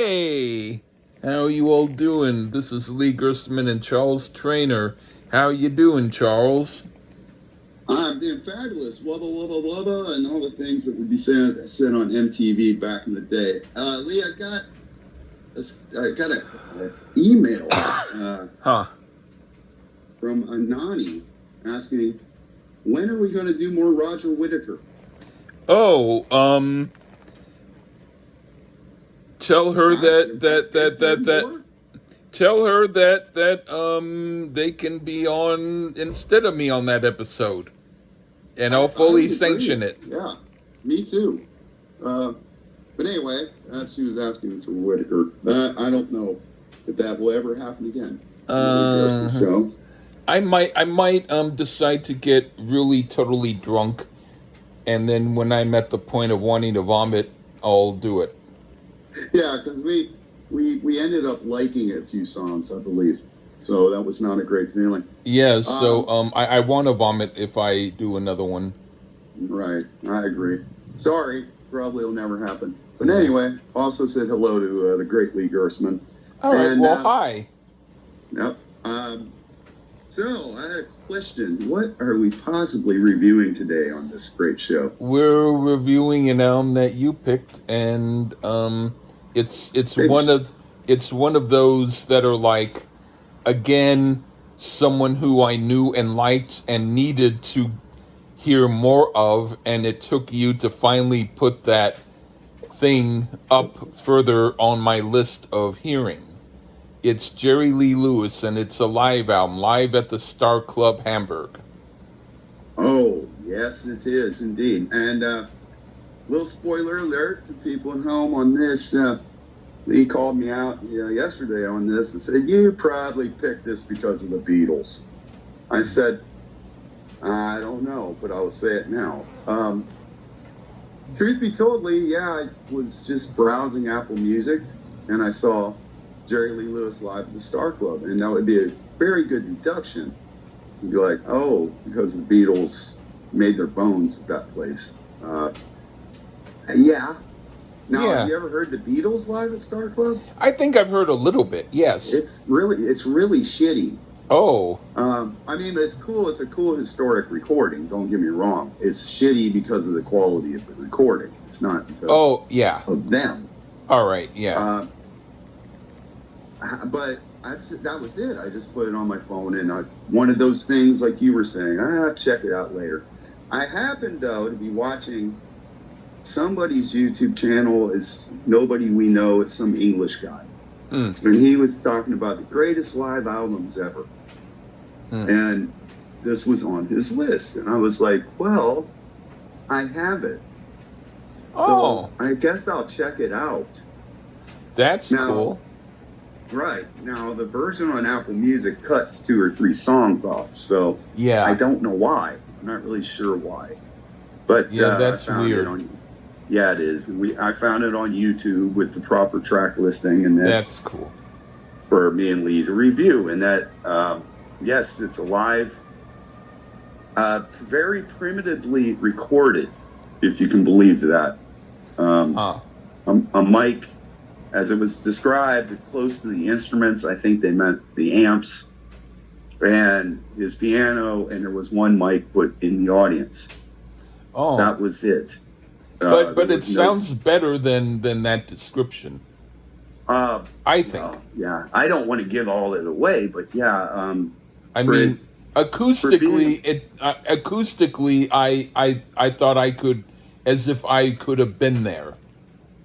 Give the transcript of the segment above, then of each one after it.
Hey, how you all doing? This is Lee Gerstmann and Charles Traynor. How you doing, Charles? I'm doing fabulous, wubba wubba wubba, and all the things that would be said on MTV back in the day. Lee, I got an email from Anani asking, when are we going to do more Roger Whittaker? Oh, tell her tell her that they can be on instead of me on that episode, and I'll fully sanction it. Yeah, me too. But anyway, she was asking for Whittaker. I don't know if that will ever happen again. Show. I might decide to get really totally drunk, and then when I'm at the point of wanting to vomit, I'll do it. Yeah, because we ended up liking a few songs, I believe. So that was not a great feeling. Yeah, so I want to vomit if I do another one. Right, I agree. Sorry, probably will never happen. But anyway, also said hello to the great Lee Gerstmann. All right, hi. Yep. So I had a question. What are we possibly reviewing today on this great show? We're reviewing an album that you picked, and it's one of those that are like, again, someone who I knew and liked and needed to hear more of, and it took you to finally put that thing up further on my list of hearing. It's Jerry Lee Lewis, and it's a live album, live at the Star Club Hamburg. Oh, yes, it is indeed. And little spoiler alert to people at home on this. Lee called me out yesterday on this and said, you probably picked this because of the Beatles. I said, I don't know, but I will say it now. Truth be told, Lee, I was just browsing Apple Music, and I saw Jerry Lee Lewis live at the Star Club, and that would be a very good deduction. You'd be like, oh, because the Beatles made their bones at that place. Yeah. Now, have you ever heard the Beatles live at Star Club? I think I've heard a little bit, yes. It's really shitty. Oh. I mean, it's cool. It's a cool historic recording. Don't get me wrong. It's shitty because of the quality of the recording. It's not because of them. All right, yeah. But that was it. I just put it on my phone, and one of those things, like you were saying, I'll check it out later. I happened, though, to be watching somebody's YouTube channel. Is nobody we know. It's some English guy. And he was talking about the greatest live albums ever. And this was on his list. And I was like, well, I have it. Oh. So I guess I'll check it out. That's cool. Right. Now, the version on Apple Music cuts 2 or 3 songs off. So I don't know why. I'm not really sure why. But that's weird. It is. I found it on YouTube with the proper track listing, and that's cool for me and Lee to review. And that, yes, it's a live, very primitively recorded, if you can believe that. A mic, as it was described, close to the instruments. I think they meant the amps and his piano, and there was one mic put in the audience. Oh, that was it. But it sounds better than that description. I think. I don't want to give all it away, but I mean, acoustically, I thought I could, as if I could have been there.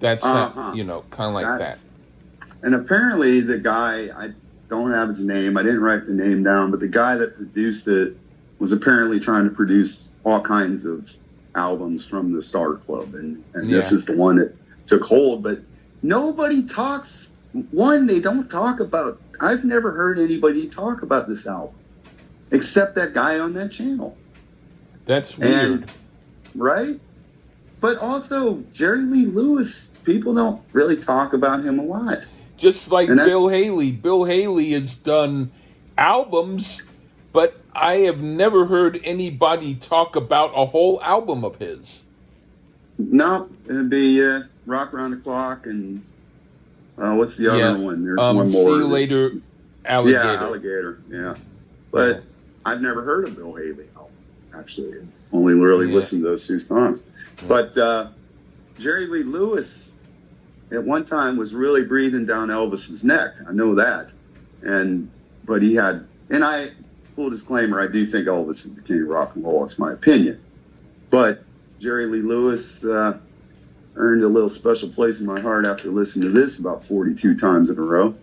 That's kind of like that. And apparently, the guy, I don't have his name. I didn't write the name down, but the guy that produced it was apparently trying to produce all kinds of albums from the Star Club, and this is the one that took hold. But nobody talks. They don't talk about. I've never heard anybody talk about this album except that guy on that channel. That's weird, right? But also Jerry Lee Lewis, people don't really talk about him a lot. Just like Bill Haley. Bill Haley has done albums, but I have never heard anybody talk about a whole album of his. No, it'd be Rock Around the Clock and What's the Yeah. other one? There's one See more. you later, Yeah, alligator. Alligator. Yeah, Yeah. but I've never heard of Bill Haley. Actually, only really Yeah. listened to those two songs. Yeah. But Jerry Lee Lewis at one time was really breathing down Elvis's neck. I know that. But he had, and I, full disclaimer, I do think Elvis is the king of rock and roll. It's my opinion. But Jerry Lee Lewis earned a little special place in my heart after listening to this about 42 times in a row.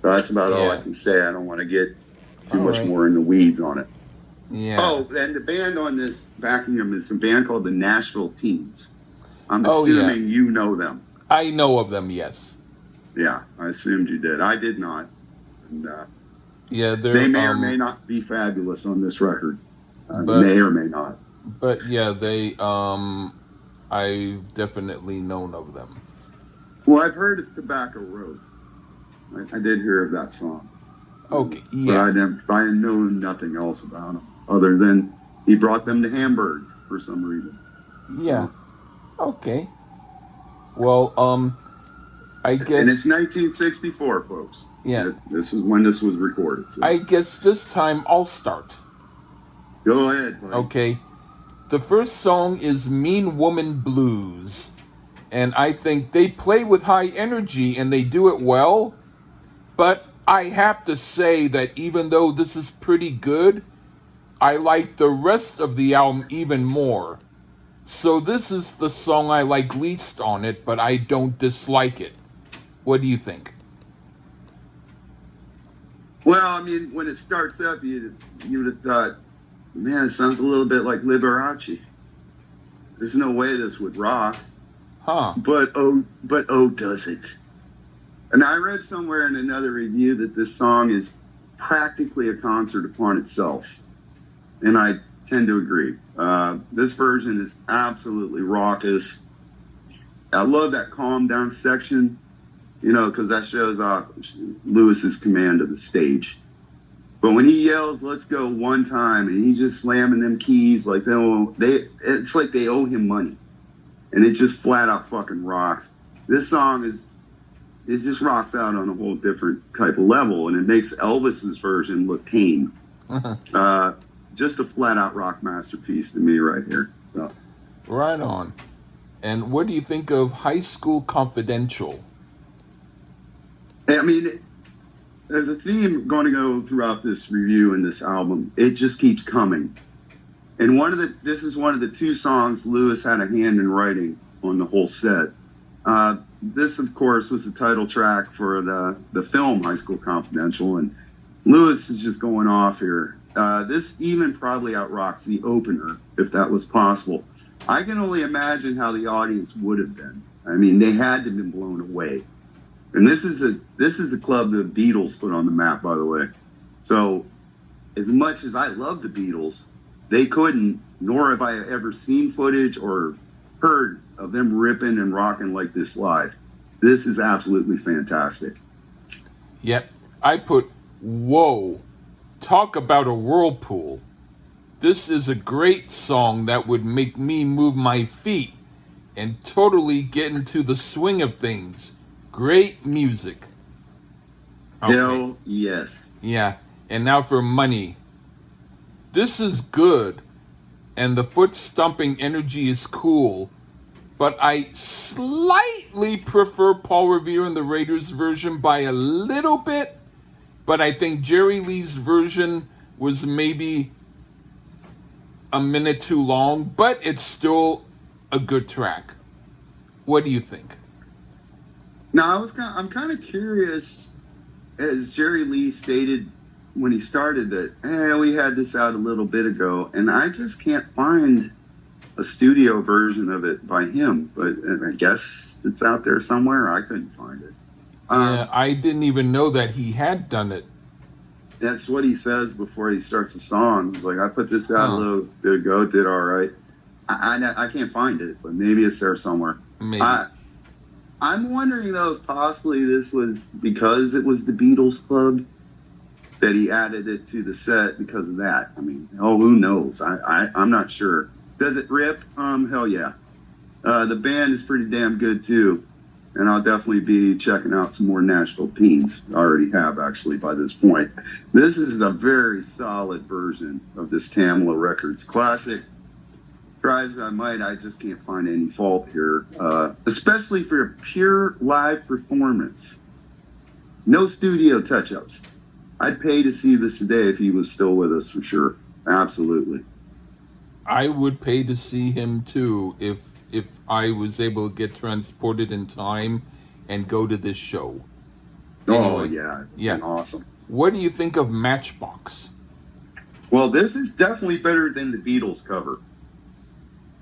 So that's about all I can say. I don't want to get too much more in the weeds on it. Yeah. Oh, and the band on this backing him is a band called the Nashville Teens. I'm assuming you know them. I know of them, yes. Yeah, I assumed you did. I did not. And, yeah, they may or may not be fabulous on this record. May or may not. But yeah, they. I've definitely known of them. Well, I've heard of Tobacco Road. I did hear of that song. Okay, yeah. But I know nothing else about him other than he brought them to Hamburg for some reason. Yeah. Okay. Well, I guess. And it's 1964, folks. Yeah. This is when this was recorded. So. I guess this time I'll start. Go ahead, buddy. Okay. The first song is Mean Woman Blues. And I think they play with high energy and they do it well. But I have to say that even though this is pretty good, I like the rest of the album even more. So this is the song I like least on it, but I don't dislike it. What do you think? Well, I mean, when it starts up, you would have thought, man, it sounds a little bit like Liberace. There's no way this would rock. Huh. But does it? And I read somewhere in another review that this song is practically a concert upon itself. And I tend to agree. This version is absolutely raucous. I love that calm down section, because that shows off Lewis's command of the stage. But when he yells, "Let's go" one time, and he's just slamming them keys like it's like they owe him money. And it just flat out fucking rocks. This song it just rocks out on a whole different type of level, and it makes Elvis's version look tame. Just a flat out rock masterpiece to me right here. So. Right on. And what do you think of High School Confidential? I mean, there's a theme going to go throughout this review and this album. It just keeps coming. And this is one of the two songs Lewis had a hand in writing on the whole set. This, of course, was the title track for the film High School Confidential, and Lewis is just going off here. This even probably outrocks the opener, if that was possible. I can only imagine how the audience would have been. I mean, they had to have been blown away. And this is the club the Beatles put on the map, by the way. So, as much as I love the Beatles, they couldn't, nor have I ever seen footage or heard of them ripping and rocking like this live. This is absolutely fantastic. Yep. I put, whoa, talk about a whirlpool. This is a great song that would make me move my feet and totally get into the swing of things. Great music. Okay. Hell yes. Yeah. And now for Money. This is good, and the foot stomping energy is cool, but I slightly prefer Paul Revere and the Raiders version by a little bit, but I think Jerry Lee's version was maybe a minute too long, but it's still a good track. What do you think? Now, I'm kind of curious, as Jerry Lee stated when he started that, we had this out a little bit ago, and I just can't find a studio version of it by him, but I guess it's out there somewhere. I couldn't find it. Yeah, I didn't even know that he had done it. That's what he says before he starts the song. He's like, I put this out a little bit ago, it did all right. I can't find it, but maybe it's there somewhere. Maybe. I'm wondering, though, if possibly this was because it was the Beatles Club that he added it to the set because of that. I mean, who knows? I'm not sure. Does it rip? Hell yeah. The band is pretty damn good, too. and I'll definitely be checking out some more Nashville Teens. I already have, actually, by this point. This is a very solid version of this Tamla Records classic. Try as I might, I just can't find any fault here, especially for a pure live performance. No studio touch-ups. I'd pay to see this today if he was still with us, for sure. Absolutely. I would pay to see him too if I was able to get transported in time and go to this show. Oh, Anyway, yeah. yeah. Awesome. What do you think of Matchbox? Well, this is definitely better than the Beatles cover.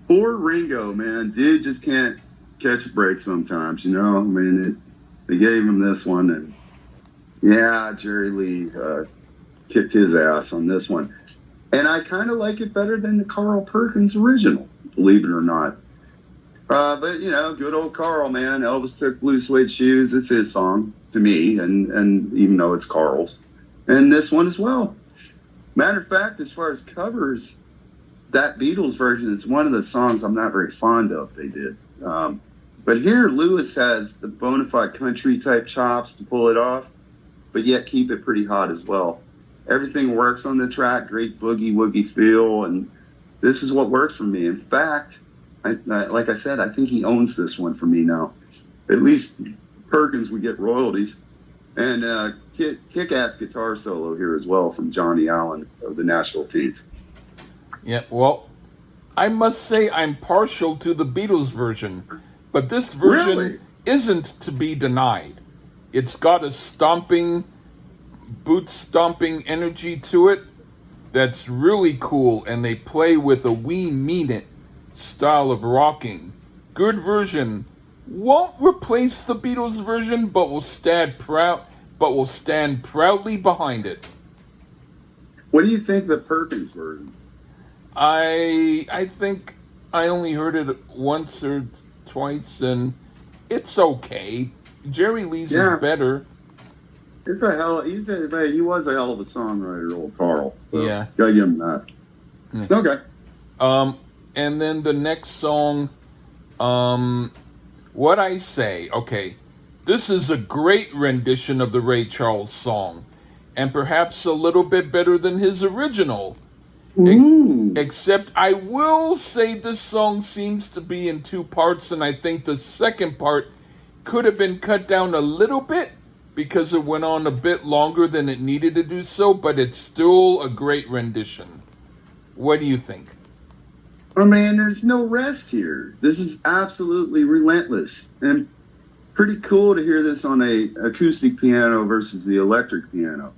Poor Ringo, man. Dude just can't catch a break sometimes, you know? I mean, they gave him this one, and yeah, Jerry Lee kicked his ass on this one. And I kind of like it better than the Carl Perkins original, believe it or not. But, you know, good old Carl, man. Elvis Took Blue Suede Shoes. It's his song to me, and even though it's Carl's. And this one as well. Matter of fact, as far as covers, that Beatles version is one of the songs I'm not very fond of they did. But here, Lewis has the bona fide country type chops to pull it off, but yet keep it pretty hot as well. Everything works on the track, great boogie-woogie feel, and this is what works for me. In fact, like I said, I think he owns this one for me now. At least Perkins would get royalties. And kick-ass guitar solo here as well from Johnny Allen of the Nashville Teens. Yeah, well, I must say I'm partial to the Beatles version, but this version Really? isn't to be denied. It's got a boot-stomping energy to it that's really cool, and they play with a "we mean it" style of rocking. Good version. Won't replace the Beatles version, but will stand proudly behind it. What do you think of the Perkins version? I think I only heard it once or twice, and it's okay. Jerry Lee's is better. He was a hell of a songwriter, old Carl. So Yeah. Gotta give him that. Yeah. Okay. And then the next song, What I Say. Okay, this is a great rendition of the Ray Charles song, and perhaps a little bit better than his original. Except I will say this song seems to be in two parts, and I think the second part could have been cut down a little bit because it went on a bit longer than it needed to do so, but it's still a great rendition. What do you think? Oh man, there's no rest here. This is absolutely relentless, and pretty cool to hear this on a acoustic piano versus the electric piano.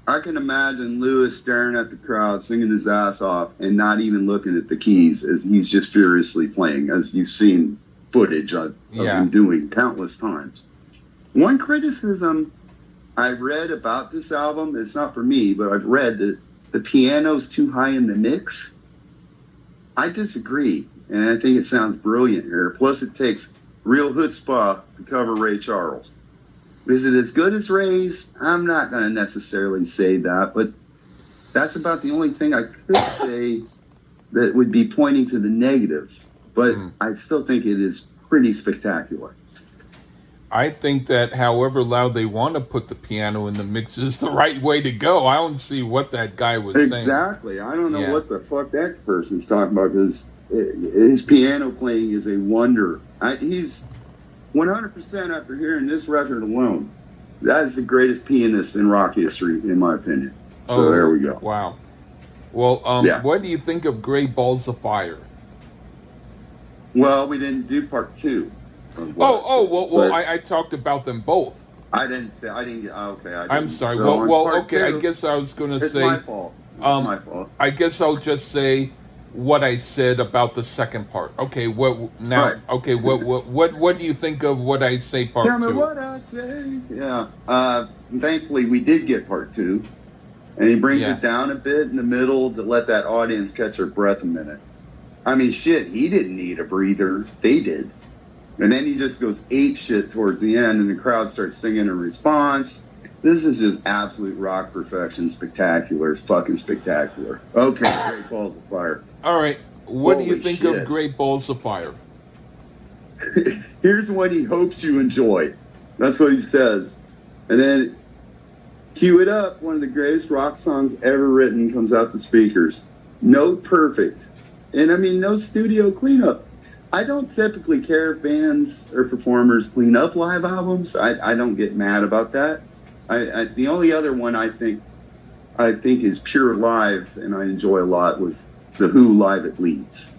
I can imagine Lewis staring at the crowd, singing his ass off, and not even looking at the keys as he's just furiously playing, as you've seen footage of him doing countless times. One criticism I've read about this album, it's not for me, but I've read that the piano's too high in the mix. I disagree, and I think it sounds brilliant here. Plus, it takes real chutzpah to cover Ray Charles. Is it as good as Ray's? I'm not going to necessarily say that, but that's about the only thing I could say that would be pointing to the negative. But I still think it is pretty spectacular. I think that however loud they want to put the piano in the mix is the right way to go. I don't see what that guy was saying. Exactly. I don't know what the fuck that person's talking about, because his piano playing is a wonder. He's 100% after hearing this record alone. That is the greatest pianist in rock history, in my opinion. So there we go. Wow. Well, what do you think of Great Balls of Fire? Well, we didn't do part two. I talked about them both. I'm sorry. So okay. I guess I was going to say. It's my fault. It's my fault. I guess I'll just say what I said about the second part. Okay. What now? Right. Okay. What do you think of what I say part Tell two? Tell me what I say. Yeah. Thankfully, we did get part two, and he brings it down a bit in the middle to let that audience catch their breath a minute. I mean, shit. He didn't need a breather. They did. And then he just goes ape shit towards the end, and the crowd starts singing in response. This is just absolute rock perfection, spectacular, fucking spectacular. Okay, Great Balls of Fire. All right, what do you think of Great Balls of Fire? Here's one he hopes you enjoy. That's what he says. And then cue it up. One of the greatest rock songs ever written comes out the speakers. Note perfect. And I mean, no studio cleanup. I don't typically care if bands or performers clean up live albums. I don't get mad about that. The only other one I think is pure live and I enjoy a lot was The Who Live at Leeds.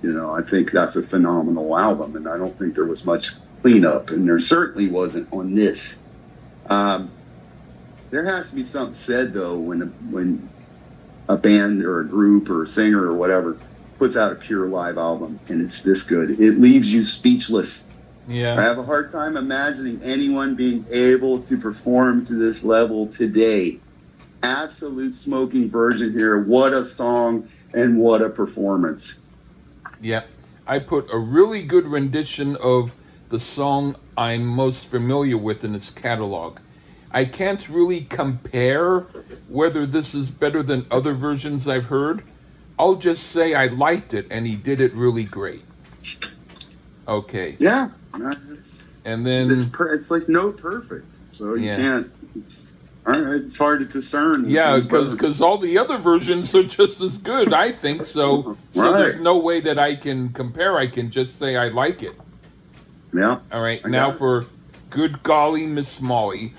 You know, I think that's a phenomenal album, and I don't think there was much cleanup, and there certainly wasn't on this. There has to be something said though when a band or a group or a singer or whatever puts out a pure live album and it's this good. It leaves you speechless. Yeah. I have a hard time imagining anyone being able to perform to this level today. Absolute smoking virgin here. What a song and what a performance. Yeah. I put a really good rendition of the song I'm most familiar with in its catalog. I can't really compare whether this is better than other versions I've heard. I'll just say I liked it, and he did it really great. Okay. Yeah. And then... It's like note perfect. So you can't... All right, it's hard to discern. Yeah, because all the other versions are just as good, I think. So there's no way that I can compare. I can just say I like it. Yeah. All right, now for Good Golly, Miss Molly.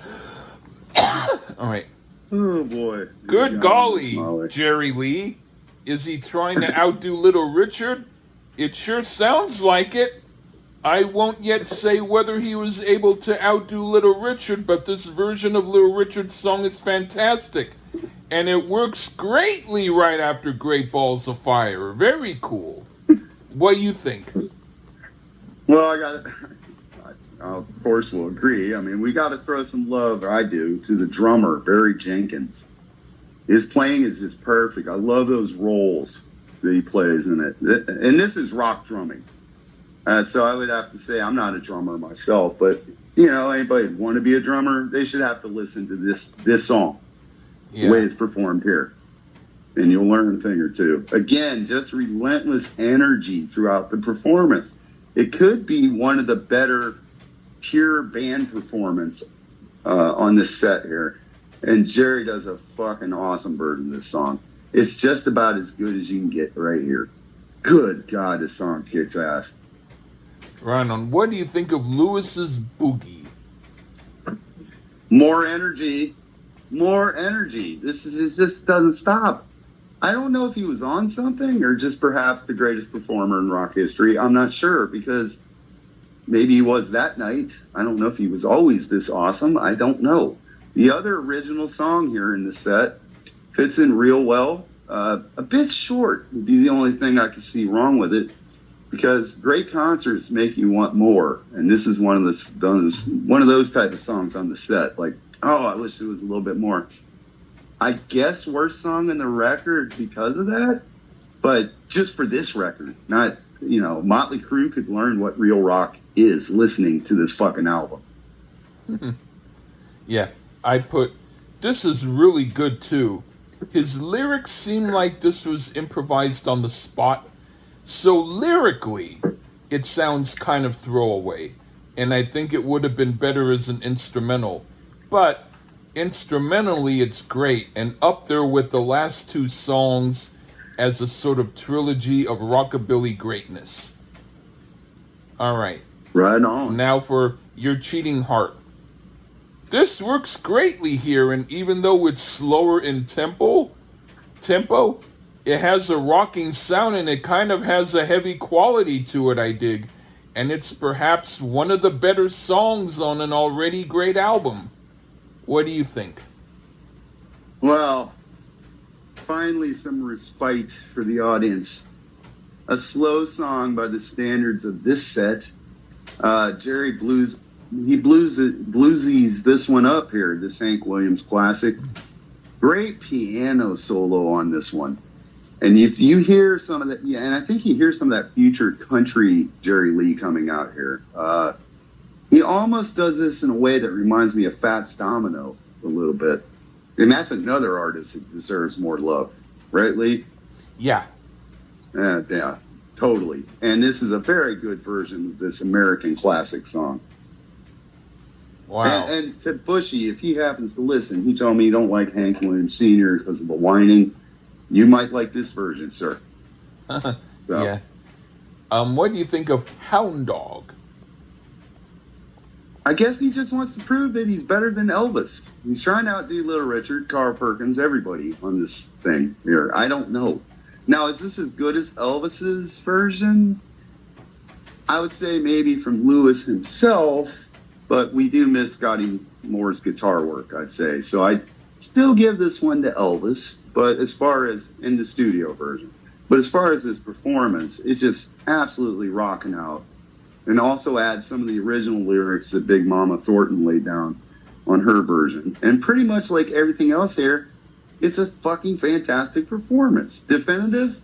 All right. Oh, boy. Good golly, Jerry Lee. Is he trying to outdo Little Richard? It sure sounds like it. I won't yet say whether he was able to outdo Little Richard, but this version of Little Richard's song is fantastic. And it works greatly right after Great Balls of Fire. Very cool. What do you think? Well, of course we'll agree. I mean, we got to throw some love, or I do, to the drummer, Barry Jenkins. His playing is just perfect. I love those rolls that he plays in it. And this is rock drumming. So I would have to say I'm not a drummer myself, but, you know, anybody want to be a drummer, they should have to listen to this song, the way it's performed here. And you'll learn a thing or two. Again, just relentless energy throughout the performance. It could be one of the better pure band performance on this set here. And Jerry does a fucking awesome version of this song. It's just about as good as you can get right here. Good God, this song kicks ass. Ryan, what do you think of Lewis's Boogie? More energy. This just doesn't stop. I don't know if he was on something or just perhaps the greatest performer in rock history. I'm not sure, because maybe he was that night. I don't know if he was always this awesome. I don't know. The other original song here in the set fits in real well. A bit short would be the only thing I could see wrong with it, because great concerts make you want more, and this is one of those type of songs on the set. Like, oh, I wish there was a little bit more. I guess worst song in the record because of that, but just for this record, not, you know, Motley Crue could learn what real rock is listening to this fucking album. Yeah, I put, this is really good too. His lyrics seem like this was improvised on the spot. So lyrically, it sounds kind of throwaway, and I think it would have been better as an instrumental. But instrumentally, it's great, and up there with the last two songs as a sort of trilogy of rockabilly greatness. All right. Right on. Now for Your Cheating Heart. This works greatly here, and even though it's slower in tempo, it has a rocking sound, and it kind of has a heavy quality to it, I dig. And it's perhaps one of the better songs on an already great album. What do you think? Well, finally some respite for the audience. A slow song by the standards of this set. Jerry bluesies this one up here, this Hank Williams classic. Great piano solo on this one. And if you hear some of that, and I think you hear some of that future country Jerry Lee coming out here. He almost does this in a way that reminds me of Fats Domino a little bit. And that's another artist that deserves more love. Right, Lee? Yeah. Yeah. totally. And this is a very good version of this American classic song. Wow. And to Bushy, if he happens to listen, he told me he don't like Hank Williams Sr. because of the whining. You might like this version, sir. So. Yeah. What do you think of Hound Dog? I guess he just wants to prove that he's better than Elvis. He's trying to outdo Little Richard, Carl Perkins, everybody on this thing here. I don't know. Now, is this as good as Elvis's version? I would say maybe from Lewis himself, but we do miss Scotty Moore's guitar work, I'd say. So I'd still give this one to Elvis, but as far as in the studio version. But as far as his performance, it's just absolutely rocking out. And also add some of the original lyrics that Big Mama Thornton laid down on her version. And pretty much like everything else here, it's a fucking fantastic performance. Definitive?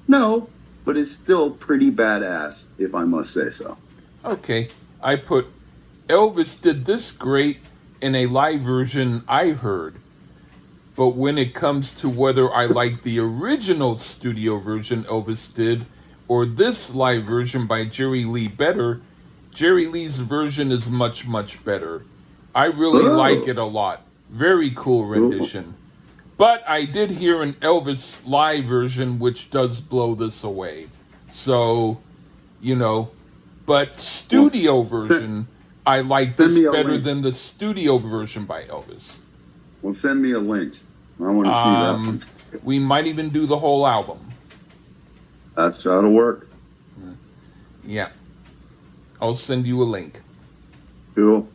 No, but it's still pretty badass, if I must say so. Okay, I put Elvis did this great in a live version I heard. But when it comes to whether I like the original studio version Elvis did or this live version by Jerry Lee better, Jerry Lee's version is much, much better. I really like it a lot. Very cool rendition. But I did hear an Elvis live version which does blow this away. So, but studio version, I like this better than the studio version by Elvis. Well, send me a link. I want to see that. We might even do the whole album. That's how to work. Yeah. I'll send you a link. Cool.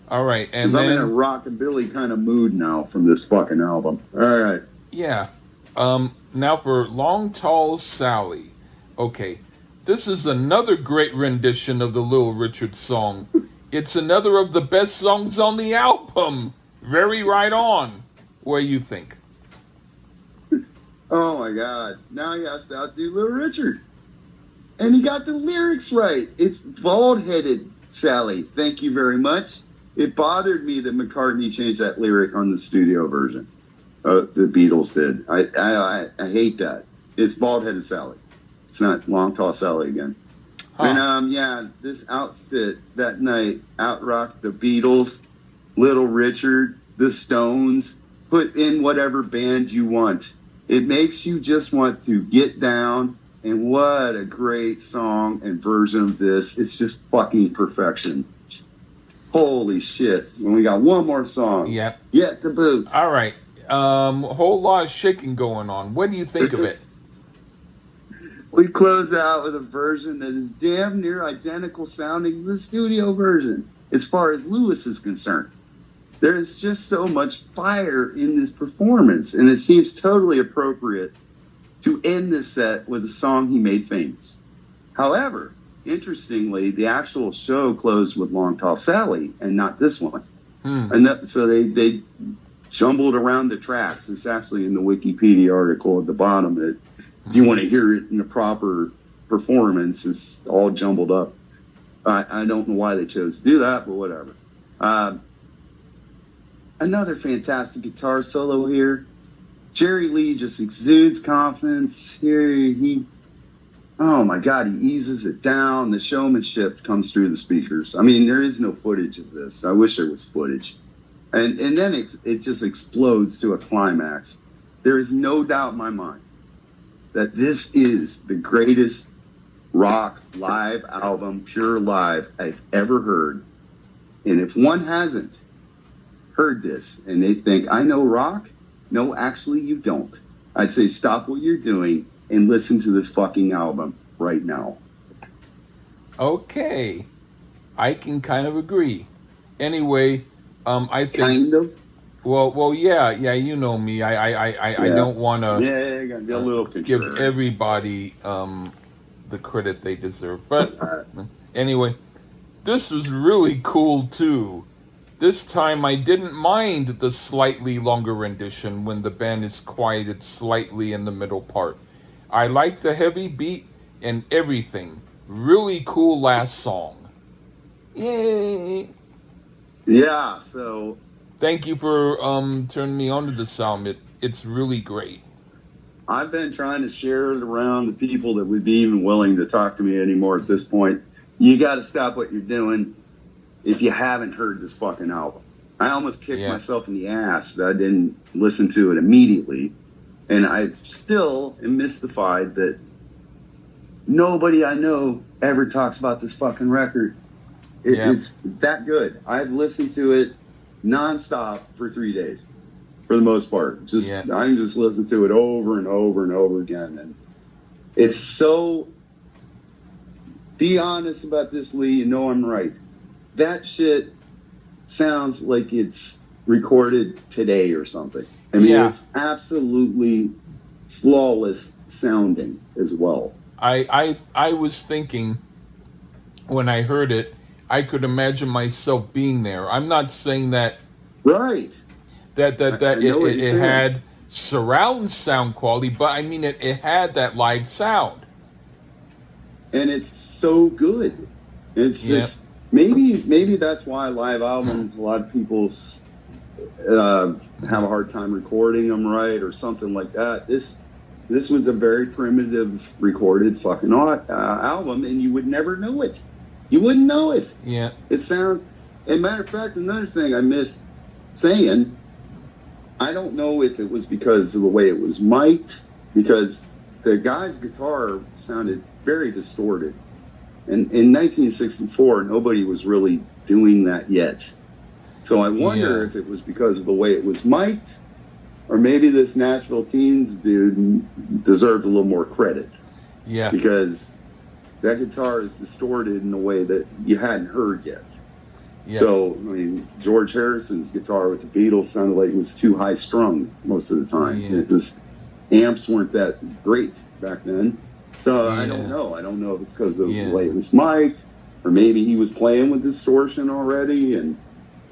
All right, and then I'm in a rockabilly kind of mood now from this fucking album. All right. Yeah. Now for Long Tall Sally. Okay. This is another great rendition of the Little Richard song. It's another of the best songs on the album. Very right on. What do you think? Oh my God. Now he has to outdo Little Richard. And he got the lyrics right. It's bald-headed, Sally. Thank you very much. It bothered me that McCartney changed that lyric on the studio version. The Beatles did. I hate that. It's bald-headed Sally. It's not Long Tall Sally again. Huh. And this outfit that night out-rocked the Beatles, Little Richard, the Stones. Put in whatever band you want. It makes you just want to get down, and what a great song and version of this. It's just fucking perfection. Holy shit. And we got one more song. Yep. Yet to boot. All right. Whole lot of shaking going on. What do you think of it? We close out with a version that is damn near identical sounding to the studio version, as far as Lewis is concerned. There is just so much fire in this performance, and it seems totally appropriate to end this set with a song he made famous. However, interestingly, the actual show closed with Long Tall Sally and not this one. And so they jumbled around the tracks. It's actually in the Wikipedia article at the bottom. If you want to hear it in a proper performance, it's all jumbled up. I don't know why they chose to do that, but whatever. Another fantastic guitar solo here. Jerry Lee just exudes confidence. Here oh my God, he eases it down. The showmanship comes through the speakers. I mean, there is no footage of this. I wish there was footage. And then it just explodes to a climax. There is no doubt in my mind that this is the greatest rock live album, pure live, I've ever heard. And if one hasn't heard this and they think, I know rock, no, actually you don't. I'd say stop what you're doing and listen to this fucking album right now. Okay. I can kind of agree. Anyway, I think... Kind of? Well, yeah, you know me. I don't want to give everybody the credit they deserve. But anyway, this was really cool too. This time I didn't mind the slightly longer rendition when the band is quieted slightly in the middle part. I like the heavy beat and everything. Really cool last song. Yay! Yeah, so... Thank you for turning me on to the sound. It's really great. I've been trying to share it around the people that would be even willing to talk to me anymore at this point. You got to stop what you're doing if you haven't heard this fucking album. I almost kicked myself in the ass that I didn't listen to it immediately. And I still am mystified that nobody I know ever talks about this fucking record. It's that good. I've listened to it nonstop for 3 days, for the most part. I'm just listening to it over and over and over again. And it's so, be honest about this, Lee, you know I'm right. That shit sounds like it's recorded today or something. I mean, it's absolutely flawless sounding as well. I was thinking when I heard it, I could imagine myself being there. I'm not saying that it had surround sound quality, but I mean it had that live sound. And it's so good. It's just maybe that's why live albums, a lot of people have a hard time recording them right or something like that. This was a very primitive recorded fucking album, and you would never know it. You wouldn't know it. Yeah. It sounds. As a matter of fact, another thing I missed saying, I don't know if it was because of the way it was mic'd, because the guy's guitar sounded very distorted. And in 1964, nobody was really doing that yet. So I wonder if it was because of the way it was mic'd, or maybe this Nashville Teens dude deserved a little more credit. Yeah. Because that guitar is distorted in a way that you hadn't heard yet. Yeah. So, I mean, George Harrison's guitar with the Beatles sounded like it was too high strung most of the time. Yeah. Amps weren't that great back then. So I don't know. I don't know if it's because of the way it was mic'd, or maybe he was playing with distortion already, and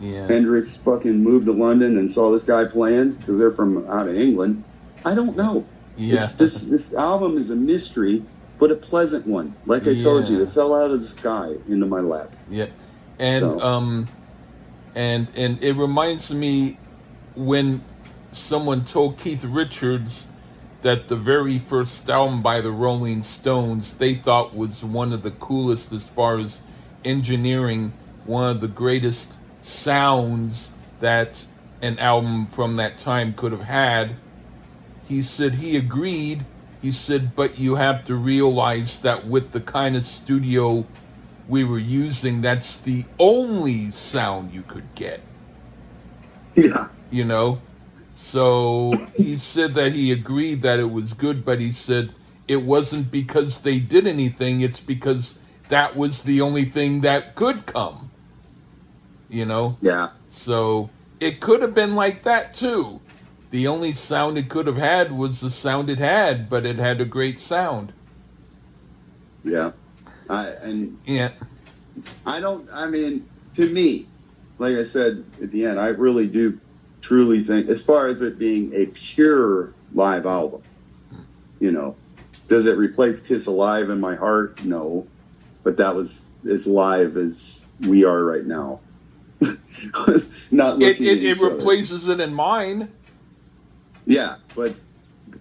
Hendrix fucking moved to London and saw this guy playing because they're from out of England. I don't know. Yeah. This album is a mystery, but a pleasant one. Like I told you, it fell out of the sky into my lap. Yeah. And and it reminds me when someone told Keith Richards that the very first album by the Rolling Stones they thought was one of the coolest as far as engineering, one of the greatest sounds that an album from that time could have had. He said he agreed. He said, but you have to realize that with the kind of studio we were using, that's the only sound you could get. Yeah. You know? So he said that he agreed that it was good, but he said it wasn't because they did anything, it's because that was the only thing that could come. You know? Yeah. So it could have been like that too. The only sound it could have had was the sound it had, but it had a great sound. Yeah. I mean, to me, like I said at the end, I really do truly think, as far as it being a pure live album, you know, does it replace Kiss Alive in my heart? No. But that was as live as we are right now. Not looking at it replaces it in mine. Yeah, but,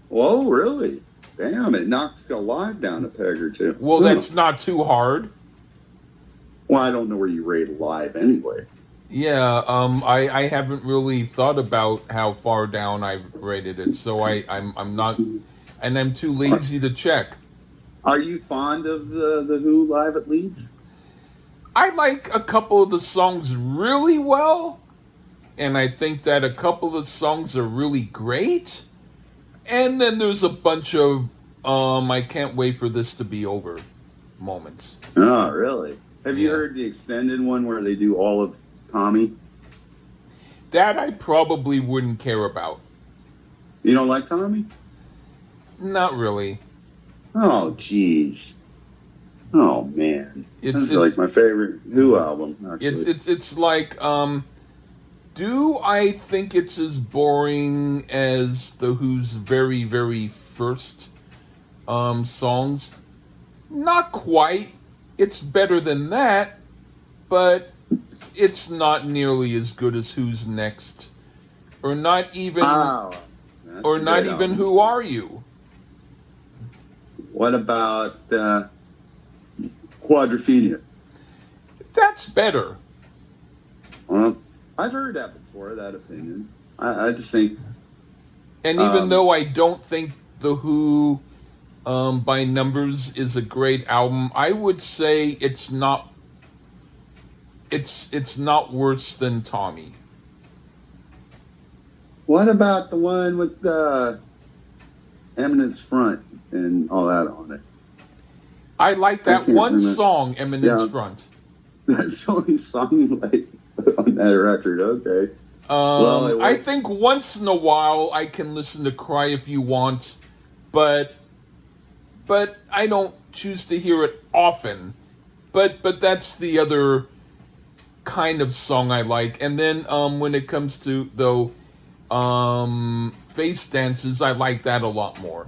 whoa, really? Damn, it knocked Alive down a peg or two. Well, that's not too hard. Well, I don't know where you rate Alive anyway. Yeah, I haven't really thought about how far down I rated it, so I'm not, and I'm too lazy to check. Are you fond of the Who live at Leeds? I like a couple of the songs really well, and I think that a couple of the songs are really great. And then there's a bunch of I can't wait for this to be over moments. Oh, really? Have you heard the extended one where they do all of Tommy? That I probably wouldn't care about. You don't like Tommy? Not really. Oh, jeez. Oh, man. It's like my favorite Who album, actually. It's like, do I think it's as boring as the Who's very, very first songs? Not quite. It's better than that, but it's not nearly as good as Who's Next, or not even, Who Are You? Who Are You? What about Quadrophenia? That's better. Well, I've heard that before, that opinion. I just think... And even though I don't think The Who by Numbers is a great album, I would say it's not worse than Tommy. What about the one with Eminence Front and all that on it? I like that one remember. song, Eminence Yeah. Front. That's the only song like on that record. Okay. Well, I think once in a while I can listen to Cry If You Want, but I don't choose to hear it often. But that's the other kind of song I like. And then when it comes to Face Dances, I like that a lot more.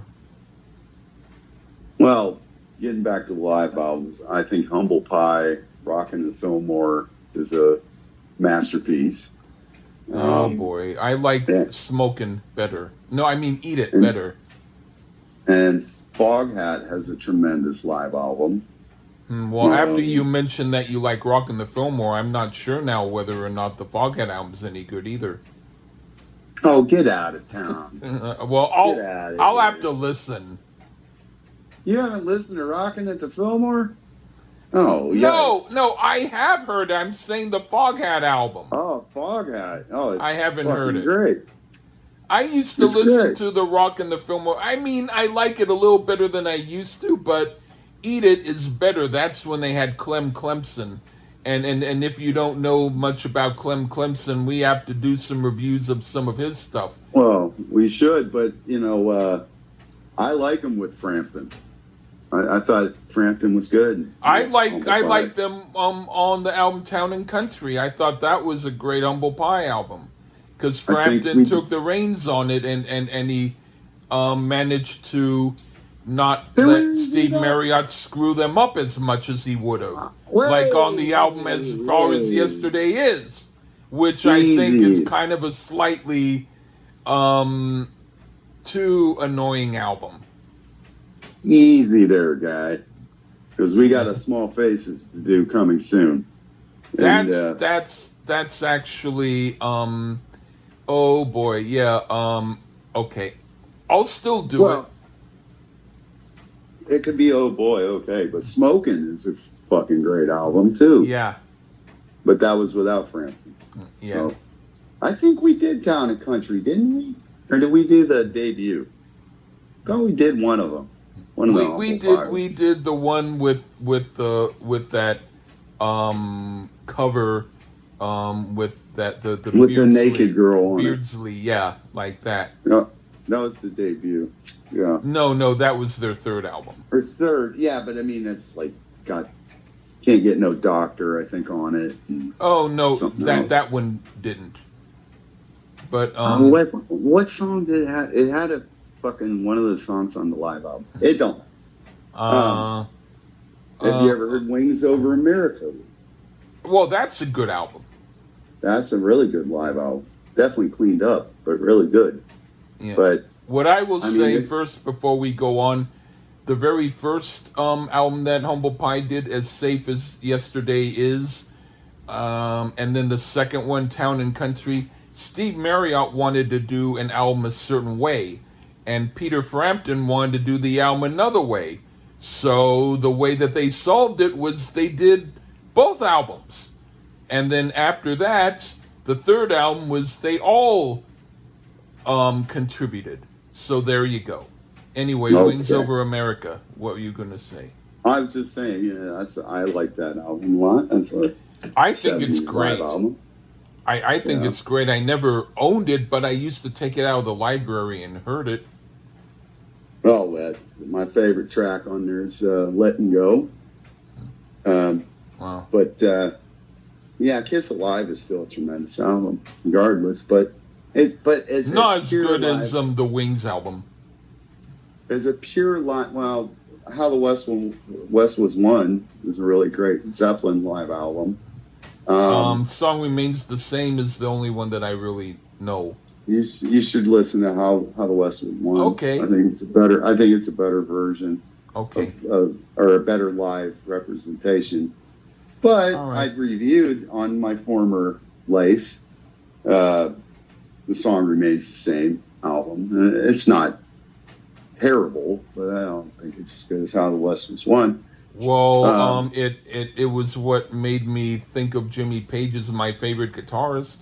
Well, getting back to the live albums, I think Humble Pie, Rockin' the Fillmore is a masterpiece. Oh boy, I like Smokin' better. No, I mean Eat It better. And Foghat has a tremendous live album. Well, after you mentioned that you like Rockin' the Fillmore, I'm not sure now whether or not the Foghat album's any good either. Oh, get out of town. Well, I'll have to listen. You haven't listened to Rockin' at the Fillmore? Oh, yeah. No, I have heard it. I'm saying the Foghat album. Oh, Foghat. Oh, it's I haven't heard it. Great. I used to listen to the Rockin' the Fillmore. I mean, I like it a little better than I used to, but Eat It is better. That's when they had Clem Clemson. And if you don't know much about Clem Clemson, we have to do some reviews of some of his stuff. Well, we should, but, I like him with Frampton. I thought Frampton was good. I like them on the album Town and Country. I thought that was a great Humble Pie album because Frampton took the reins on it and he managed to not let Steve Marriott screw them up as much as he would have. Like on the album As Far As Yesterday Is, which I think is kind of a slightly too annoying album. Easy there, guy. Because we got a Small Faces to do coming soon. That's actually oh boy, yeah, okay. I'll still do it. It could be oh boy, okay, but Smokin' is a fucking great album too. Yeah. But that was without Frampton. Yeah. So, I think we did Town and Country, didn't we? Or did we do the debut? I thought we did one of them. We did the one with that cover with that the with Beardsley, the naked girl on Beardsley, yeah, like that. No, that was the debut. Yeah. No, that was their third album. Or third, yeah, but I mean that's like can't get no doctor, I think, on it. Oh no, that one didn't. But what song did it have? It had a fucking one of the songs on the live album. It don't. Have you ever heard Wings Over America? Well, that's a good album. That's a really good live album. Definitely cleaned up, but really good. Yeah. But what I will say first before we go on, the very first album that Humble Pie did, As Safe As Yesterday Is, and then the second one, Town and Country, Steve Marriott wanted to do an album a certain way, and Peter Frampton wanted to do the album another way. So the way that they solved it was they did both albums. And then after that, the third album was they all contributed. So there you go. Anyway, okay. Wings Over America. What were you going to say? I was just saying, I like that album a lot. I think it's great. I think it's great. I never owned it, but I used to take it out of the library and heard it. Oh, my favorite track on there is Letting Go. Wow. But, Kiss Alive is still a tremendous album, regardless. But it's not as good as the Wings album. As a pure live, well, How the West Was Won is a really great Zeppelin live album. Song Remains the Same is the only one that I really know. You should listen to How the West Was Won. Okay. I think it's a better version. Okay. or a better live representation. But All right. I've reviewed on my former life. The song remains the same album. It's not terrible, but I don't think it's as good as How the West Was Won. Well, Um, it was what made me think of Jimmy Page as my favorite guitarist.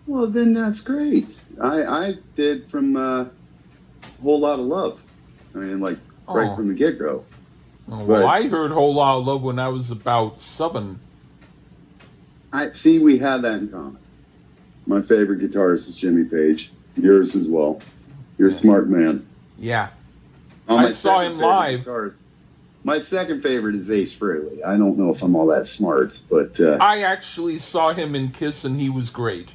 well, then that's great. I did from a Whole Lot of Love. I mean, like right Oh. from the get go. Well, But I heard Whole Lot of Love when I was about 7. I see we have that in common. My favorite guitarist is Jimmy Page. Yours as well. You're a Yeah. smart man. Yeah. Oh, I saw him live. My second favorite is Ace Frehley. I don't know if I'm all that smart, but I actually saw him in Kiss and he was great.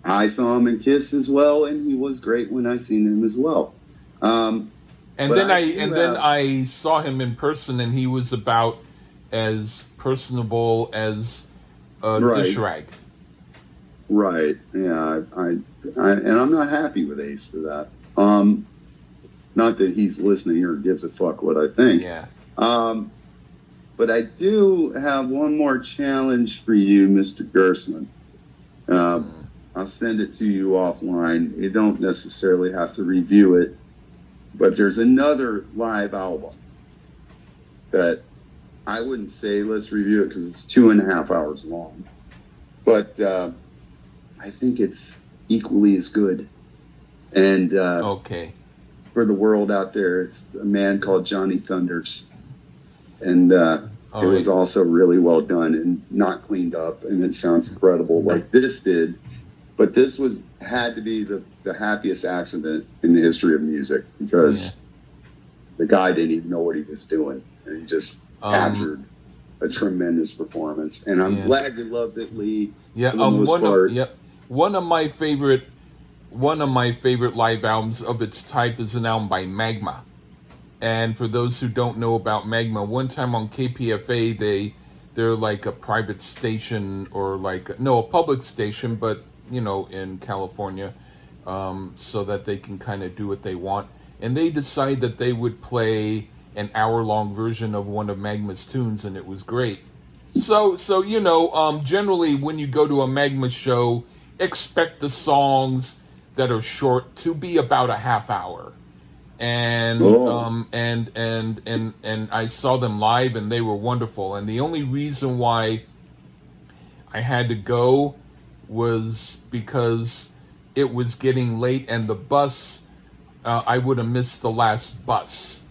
I saw him in Kiss as well, and he was great when I seen him as well. And But then I do have, I saw him in person and he was about as personable as a dish right, rag. right, yeah, and I'm not happy with Ace for that. Not that he's listening or gives a fuck what I think. Yeah. But I do have one more challenge for you, Mr. Gerstmann. I'll send it to you offline. You don't necessarily have to review it, but there's another live album that I wouldn't say let's review it because it's 2.5 hours long, but I think it's equally as good. And Okay. for the world out there, it's a man called Johnny Thunders, and it was also really well done and not cleaned up, and it sounds incredible like this did. But this had to be the happiest accident in the history of music because the guy didn't even know what he was doing, and he just captured a tremendous performance. And I'm glad you loved it, Lee. Yeah, for the most part. one of my favorite live albums of its type is an album by Magma. And for those who don't know about Magma, one time on KPFA they're like a private station or a public station, but in California, so that they can kind of do what they want. And they decided that they would play an hour-long version of one of Magma's tunes, and it was great. So generally when you go to a Magma show, expect the songs that are short to be about a half hour. And and I saw them live and they were wonderful. And the only reason why I had to go was because it was getting late and the bus, I would have missed the last bus.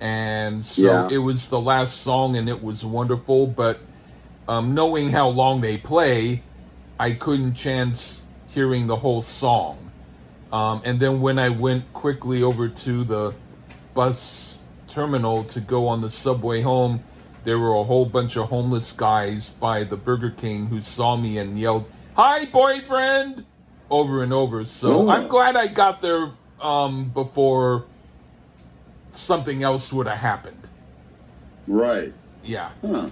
And so it was the last song and it was wonderful. But knowing how long they play, I couldn't chance hearing the whole song. And then when I went quickly over to the bus terminal to go on the subway home, there were a whole bunch of homeless guys by the Burger King who saw me and yelled, "Hi, boyfriend!" over and over. So I'm glad I got there before something else would have happened. Right. Yeah. Huh.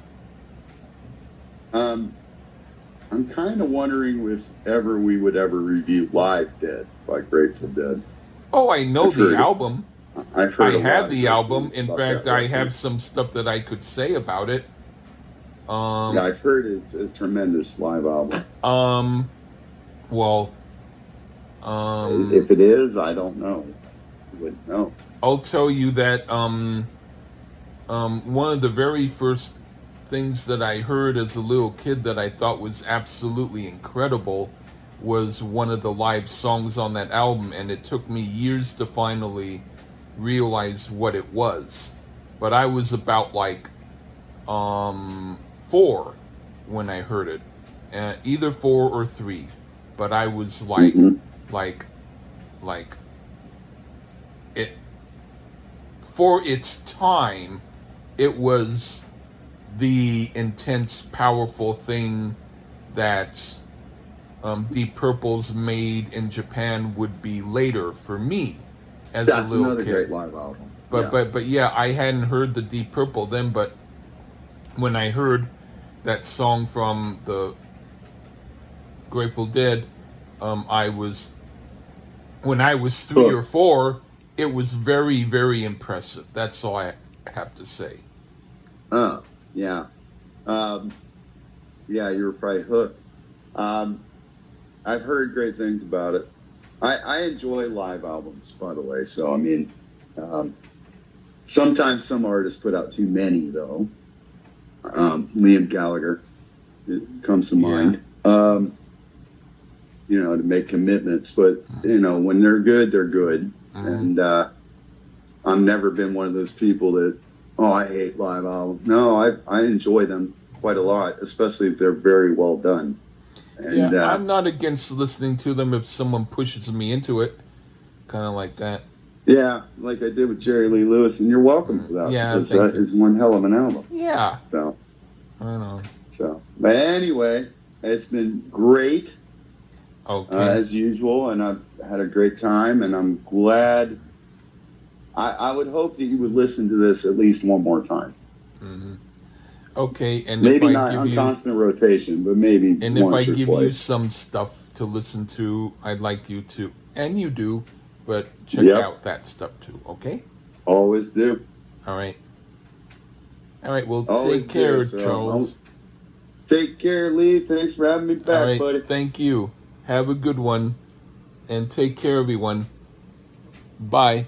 I'm kind of wondering if we would ever review Live Dead by Grateful Dead. Oh, I know the album. I've heard I had the album. In fact, I have some stuff that I could say about it. Yeah, I've heard it's a tremendous live album. Well, if it is, I don't know. I wouldn't know. I'll tell you that one of the very first things that I heard as a little kid that I thought was absolutely incredible was one of the live songs on that album, and it took me years to finally realize what it was. But I was about 4 when I heard it, either 4 or 3. But I was like it for its time. It was the intense, powerful thing that Deep Purple's Made in Japan would be later for me as a little kid. That's another great live album. But yeah, I hadn't heard the Deep Purple then, but when I heard that song from the Grateful Dead, when I was 3 or 4, it was very, very impressive. That's all I have to say. Oh, yeah. Um, yeah, you were probably hooked. Um, I've heard great things about it. I enjoy live albums, by the way. So, I mean, um, sometimes some artists put out too many, though. Liam Gallagher, it comes to Yeah. mind. To make commitments. But, when they're good, they're good. And I've never been one of those people that, I hate live albums. No, I enjoy them quite a lot, especially if they're very well done. And Yeah, I'm not against listening to them if someone pushes me into it. Kind of like that. yeah, like I did with Jerry Lee Lewis, and you're welcome for that. Yeah, because thank that you. is one hell of an album. Yeah. So, I don't know. but anyway, it's been great. Okay. As usual, and I've had a great time, and I'm glad. I would hope that you would listen to this at least one more time. Okay, and Maybe if I not give on you, constant rotation, but maybe and if I once or give you twice. some stuff to listen to, I'd like you to, and you do, but check Yep. out that stuff too. Okay. Always do. All right. All right. Well, Always take care, do, so Charles. Take care, Lee. Thanks for having me back, All right. buddy. Thank you. Have a good one, and take care, everyone. Bye.